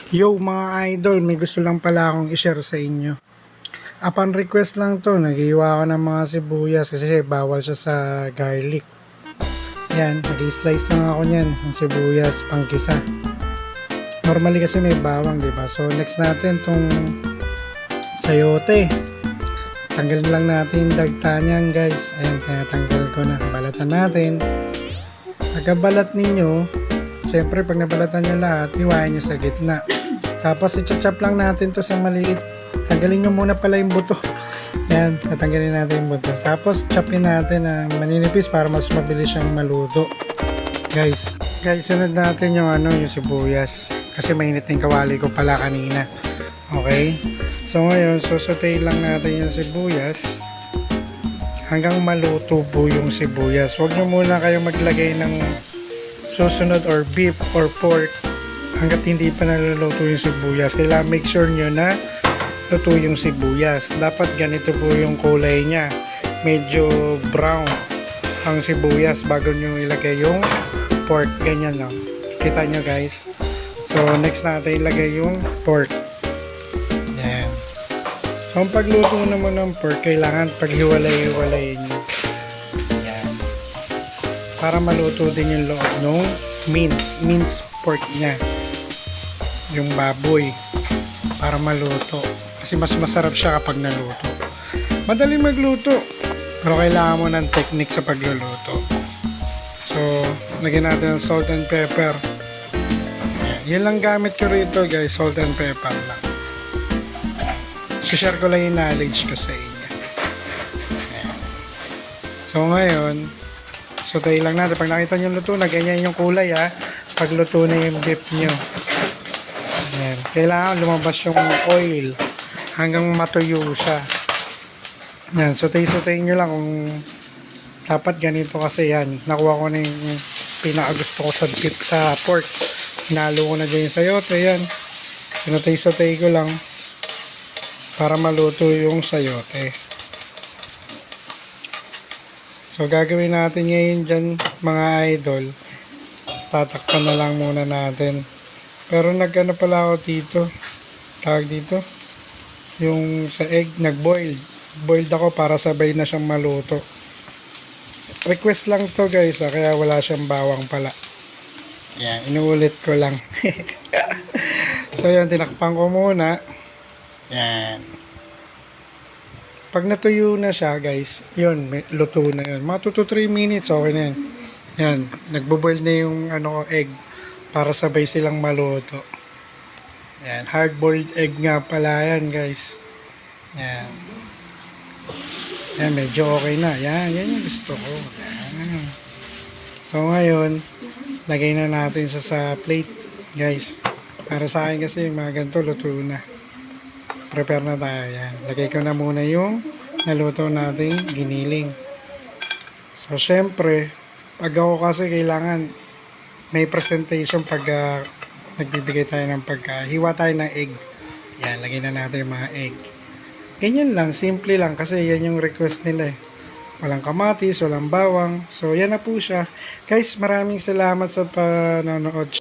Yo mga idol, may gusto lang pala akong i-share sa inyo. Upon request lang to, nag-iwa ako ng mga sibuyas kasi bawal siya sa garlic. Yan, nag-slice lang ako niyan ng sibuyas pangkisa. Normally kasi may bawang, di ba? So next natin tong sayote. Tanggalin lang natin yung dagta niyan, guys. Ayan, tinatanggal ko na. Balatan natin. Pagkabalat ninyo, syempre pag nabalatan nyo lahat, iwain nyo sa gitna. Tapos i-chop lang natin to sa maliit. Tanggalin nyo muna pala yung buto. Yan, tatanggalin natin yung buto. Tapos chopin natin ng maninipis para mas mabilis siyang maluto. Guys, sunod natin yung yung sibuyas. Kasi mainit yung kawali ko pala kanina. Okay? So ngayon, susutay lang natin yung sibuyas hanggang maluto po yung sibuyas. Huwag nyo muna kayo maglagay ng susunod or beef or pork hanggat hindi pa naluluto yung sibuyas. Kailangan make sure nyo na luto yung sibuyas. Dapat ganito po yung kulay niya. Medyo brown ang sibuyas bago nyo ilagay yung pork. Ganyan no. Kita nyo guys. So next natin ilagay yung pork. Yan. So ang pagluto naman ng pork, kailangan paghiwalay-hiwalayin nyo. Yan. Para maluto din yung loob ng mince pork niya. Yung baboy. Para maluto. Kasi mas masarap siya kapag naluto. Madaling magluto. Pero kailangan mo ng technique sa pagluluto. So, lagyan natin ng salt and pepper. Yan lang gamit ko rito guys. Salt and pepper lang. Share ko lang yung knowledge ko sa inyo. Ayan. So ngayon, sutay lang natin. Pag nakita nyo luto na, ganyan yung kulay ha. Pag luto na yung beef nyo. Ayan. Kailangan lumabas yung oil hanggang matuyo siya. Ayan. Sutay-sutay nyo lang kung dapat ganito kasi yan. Nakuha ko na yung pinakagusto ko sa beef, sa pork. Hinalo ko na dyan yung sayote. Ayan. Sinutay-sutay ko lang para maluto yung sayote. So gagawin natin ngayon dyan mga idol, tatakpan na lang muna natin. Pero nagano pala ako dito, tawag dito, yung sa egg boiled ako para sabay na siyang maluto. Request lang to guys kaya wala siyang bawang pala. Yan, inuulit ko lang. So yan, tinakpan ko muna. Yan. Pag natuyo na siya guys, yun, luto na yun. Mga 2 to 3 minutes, okay na yun. Yan, nagbo-boil na yung egg para sabay silang maluto. Yan, hard-boiled egg nga pala yan guys. Yan. Yan, medyo okay na. Yan yung gusto ko. Yan. So ngayon, lagay na natin siya sa plate guys. Para sa akin kasi mga ganito luto na. Prepare na tayo. Yan. Lagay ko na muna yung naluto nating giniling. So, syempre, pag ako kasi kailangan may presentation pag nagbibigay tayo ng hiwa tayo ng egg. Yan, lagay na natin yung mga egg. Ganyan lang, simple lang kasi yan yung request nila eh. Walang kamatis, walang bawang. So, yan na po siya. Guys, maraming salamat sa panonood.